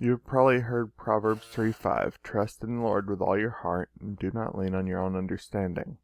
You have probably heard Proverbs 3:5, trust in the Lord with all your heart and do not lean on your own understanding.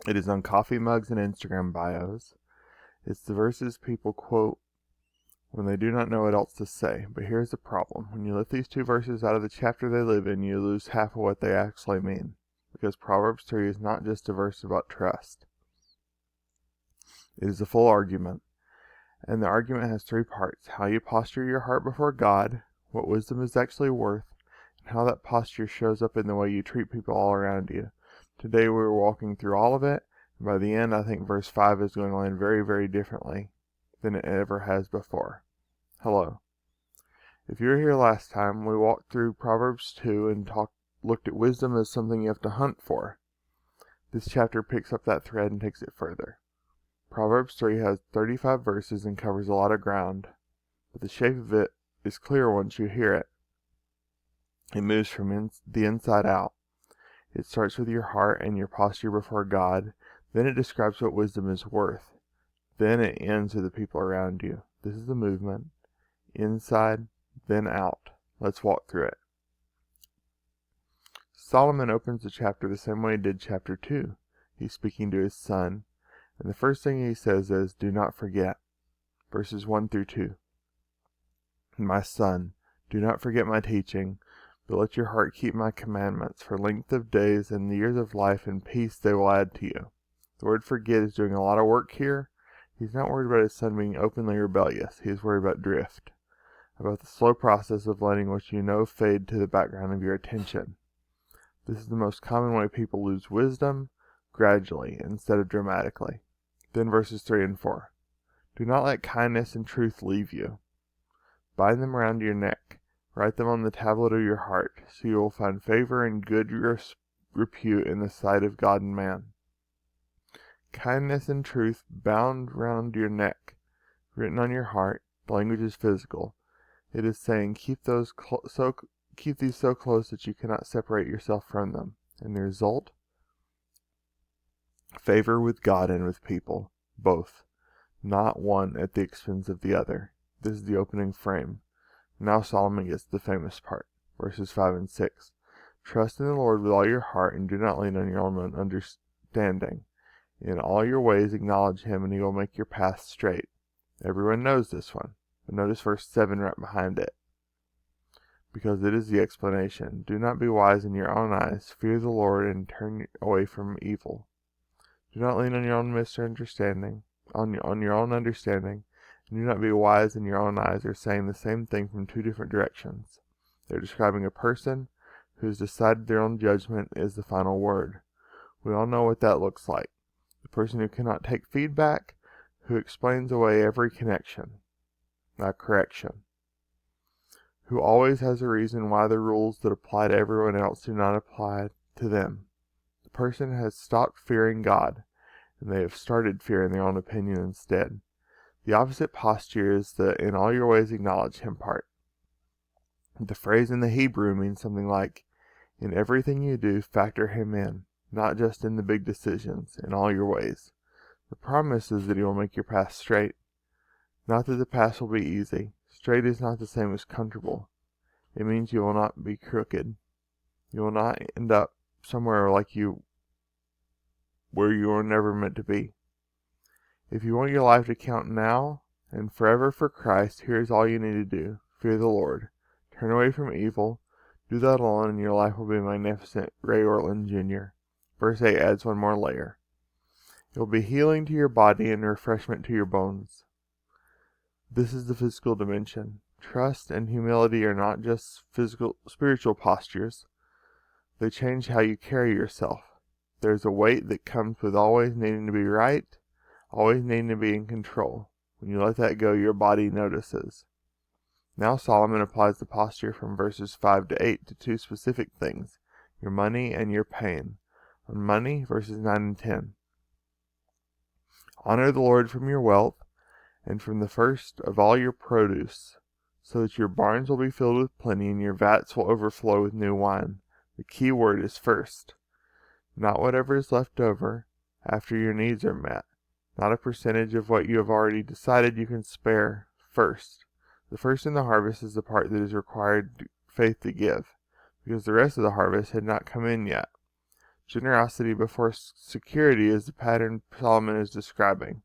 It is on coffee mugs and Instagram bios. It's the verses people quote when they do not know what else to say. But here's the problem. When you lift these two verses out of the chapter they live in, you lose half of what they actually mean. Because Proverbs 3 is not just a verse about trust. It is a full argument. And the argument has three parts: how you posture your heart before God, what wisdom is actually worth, and how that posture shows up in the way you treat people all around you. Today we're walking through all of it, and by the end I think verse 5 is going to land very, very differently than it ever has before. Hello. If you were here last time, we walked through Proverbs 2 and looked at wisdom as something you have to hunt for. This chapter picks up that thread and takes it further. Proverbs 3 has 35 verses and covers a lot of ground, but the shape of it is clear once you hear it. It moves from the inside out. It starts with your heart and your posture before God. Then it describes what wisdom is worth. Then it ends with the people around you. This is the movement. Inside, then out. Let's walk through it. Solomon opens the chapter the same way he did chapter 2. He's speaking to his son, and the first thing he says is, do not forget. Verses 1 through 2. My son, do not forget my teaching, but let your heart keep my commandments. For length of days and the years of life and peace they will add to you. The word forget is doing a lot of work here. He's not worried about his son being openly rebellious. He is worried about drift, about the slow process of letting what you know fade to the background of your attention. This is the most common way people lose wisdom, gradually instead of dramatically. Then verses 3 and 4. Do not let kindness and truth leave you. Bind them around your neck. Write them on the tablet of your heart, so you will find favor and good repute in the sight of God and man. Kindness and truth bound round your neck, written on your heart. The language is physical. It is saying keep these so close that you cannot separate yourself from them. And the result? Favor with God and with people, both, not one at the expense of the other. This is the opening frame. Now Solomon gets the famous part, verses 5 and 6. Trust in the Lord with all your heart and do not lean on your own understanding. In all your ways acknowledge him and he will make your path straight. Everyone knows this one, but notice verse 7 right behind it, because it is the explanation. Do not be wise in your own eyes. Fear the Lord and turn away from evil. Do not lean on your own understanding, and do not be wise in your own eyes are saying the same thing from two different directions. They're describing a person who's decided their own judgment is the final word. We all know what that looks like. The person who cannot take feedback, who explains away every correction, who always has a reason why the rules that apply to everyone else do not apply to them. The person has stopped fearing God, and they have started fearing their own opinion instead. The opposite posture is the in all your ways acknowledge him part. The phrase in the Hebrew means something like, in everything you do, factor him in, not just in the big decisions, in all your ways. The promise is that he will make your path straight. Not that the path will be easy. Straight is not the same as comfortable. It means you will not be crooked. You will not end up somewhere where you were never meant to be. If you want your life to count now and forever for Christ, here's all you need to do. Fear the Lord. Turn away from evil. Do that alone and your life will be magnificent. Ray Ortlund Jr. Verse 8 adds one more layer. It will be healing to your body and refreshment to your bones. This is the physical dimension. Trust and humility are not just spiritual postures. They change how you carry yourself. There's a weight that comes with always needing to be right, always needing to be in control. When you let that go, your body notices. Now Solomon applies the posture from verses 5 to 8 to two specific things, your money and your pain. On money, verses 9 and 10. Honor the Lord from your wealth and from the first of all your produce, so that your barns will be filled with plenty and your vats will overflow with new wine. The key word is first. Not whatever is left over after your needs are met. Not a percentage of what you have already decided you can spare. First. The first in the harvest is the part that is required faith to give, because the rest of the harvest had not come in yet. Generosity before security is the pattern Solomon is describing,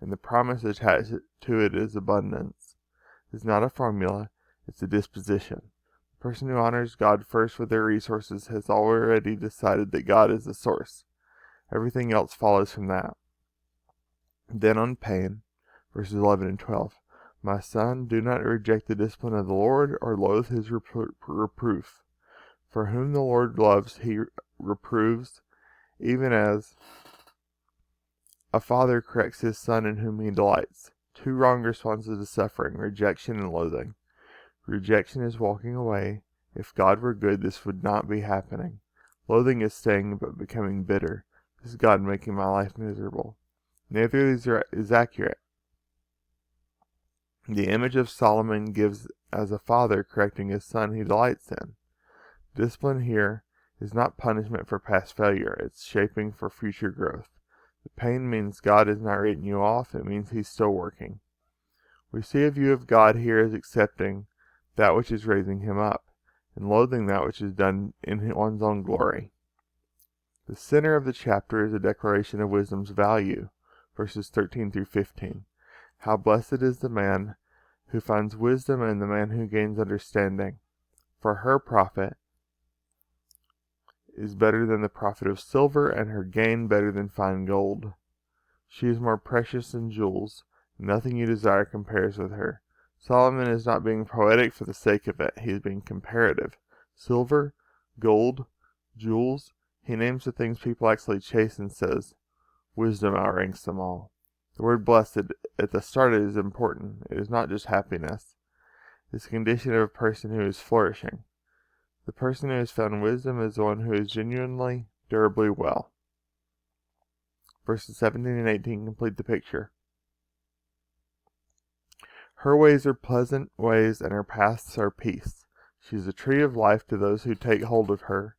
and the promise attached to it is abundance. It's not a formula, it's a disposition. The person who honors God first with their resources has already decided that God is the source. Everything else follows from that. Then on pain, verses 11 and 12, My son, do not reject the discipline of the Lord, or loathe his reproof. For whom the Lord loves, he reproves, even as a father corrects his son in whom he delights. Two wrong responses to suffering, rejection and loathing. Rejection is walking away. If God were good, this would not be happening. Loathing is staying but becoming bitter. This is God making my life miserable. Neither of these is accurate. The image of Solomon gives as a father correcting his son he delights in. Discipline here is not punishment for past failure, it's shaping for future growth. The pain means God has not written you off, it means he's still working. We see a view of God here as accepting that which is raising him up, and loathing that which is done in one's own glory. The center of the chapter is a declaration of wisdom's value, verses 13 through 15. How blessed is the man who finds wisdom and the man who gains understanding. For her profit is better than the profit of silver, and her gain better than fine gold. She is more precious than jewels. Nothing you desire compares with her. Solomon is not being poetic for the sake of it. He is being comparative. Silver, gold, jewels. He names the things people actually chase and says, wisdom outranks them all. The word blessed at the start is important. It is not just happiness. It's a condition of a person who is flourishing. The person who has found wisdom is the one who is genuinely, durably well. Verses 17 and 18 complete the picture. Her ways are pleasant ways, and her paths are peace. She is a tree of life to those who take hold of her,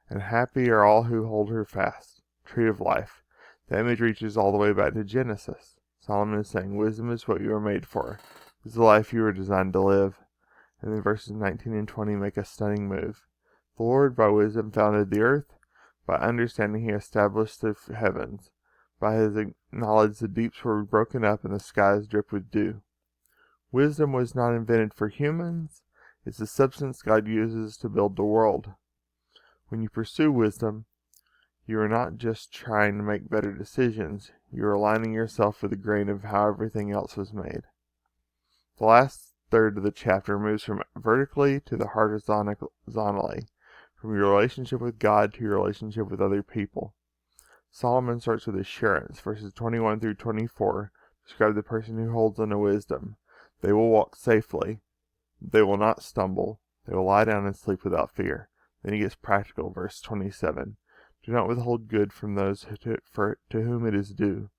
and happy are all who hold her fast. Tree of life. The image reaches all the way back to Genesis. Solomon is saying, wisdom is what you were made for. This is the life you were designed to live. And then verses 19 and 20 make a stunning move. The Lord by wisdom founded the earth. By understanding he established the heavens. By his knowledge the deeps were broken up and the skies dripped with dew. Wisdom was not invented for humans. It's the substance God uses to build the world. When you pursue wisdom, you are not just trying to make better decisions. You are aligning yourself with the grain of how everything else was made. The last third of the chapter moves from vertically to the horizontally, from your relationship with God to your relationship with other people. Solomon starts with assurance. Verses 21 through 24 describe the person who holds on to wisdom. They will walk safely. They will not stumble. They will lie down and sleep without fear. Then he gets practical. Verse 27. Do not withhold good from those to whom it is due,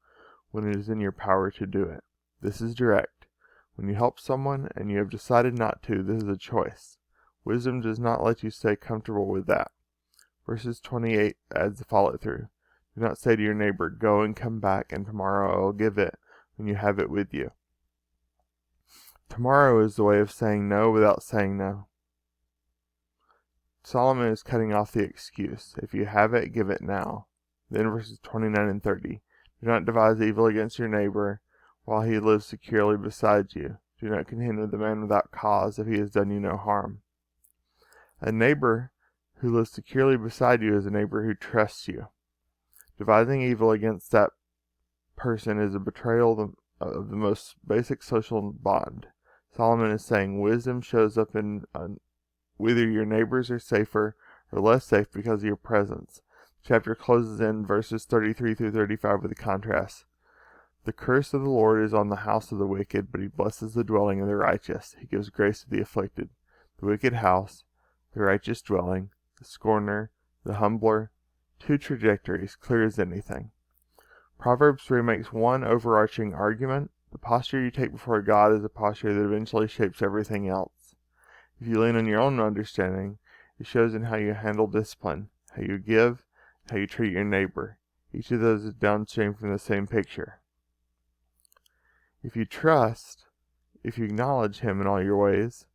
when it is in your power to do it. This is direct. When you help someone and you have decided not to, this is a choice. Wisdom does not let you stay comfortable with that. Verses 28 adds the follow-through. Do not say to your neighbor, go and come back, and tomorrow I will give it when you have it with you. Tomorrow is the way of saying no without saying no. Solomon is cutting off the excuse. If you have it, give it now. Then verses 29 and 30. Do not devise evil against your neighbor while he lives securely beside you. Do not contend with the man without cause if he has done you no harm. A neighbor who lives securely beside you is a neighbor who trusts you. Devising evil against that person is a betrayal of the most basic social bond. Solomon is saying wisdom shows up in whether your neighbors are safer or less safe because of your presence. The chapter closes in verses 33 through 35 with a contrast. The curse of the Lord is on the house of the wicked, but he blesses the dwelling of the righteous. He gives grace to the afflicted. The wicked house, the righteous dwelling, the scorner, the humbler, two trajectories, clear as anything. Proverbs 3 makes one overarching argument. The posture you take before God is a posture that eventually shapes everything else. If you lean on your own understanding, it shows in how you handle discipline, how you give, how you treat your neighbor. Each of those is downstream from the same picture. If you trust, if you acknowledge him in all your ways,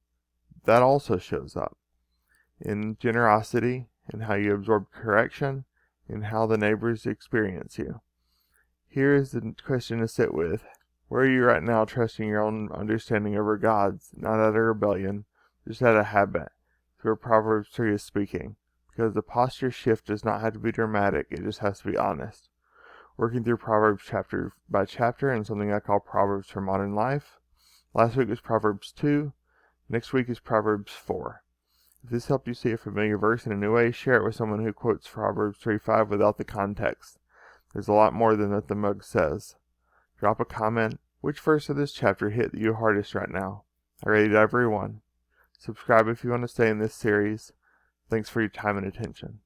that also shows up in generosity, in how you absorb correction, in how the neighbors experience you. Here is the question to sit with. Where are you right now, trusting your own understanding over God's, not out of rebellion, just out of habit? It's where Proverbs 3 is speaking. Because the posture shift does not have to be dramatic, it just has to be honest. Working through Proverbs chapter by chapter in something I call Proverbs for Modern Life. Last week was Proverbs 2. Next week is Proverbs 4. If this helped you see a familiar verse in a new way, share it with someone who quotes Proverbs 3:5 without the context. There's a lot more than that the mug says. Drop a comment. Which verse of this chapter hit you hardest right now? I rated every one. Subscribe if you want to stay in this series. Thanks for your time and attention.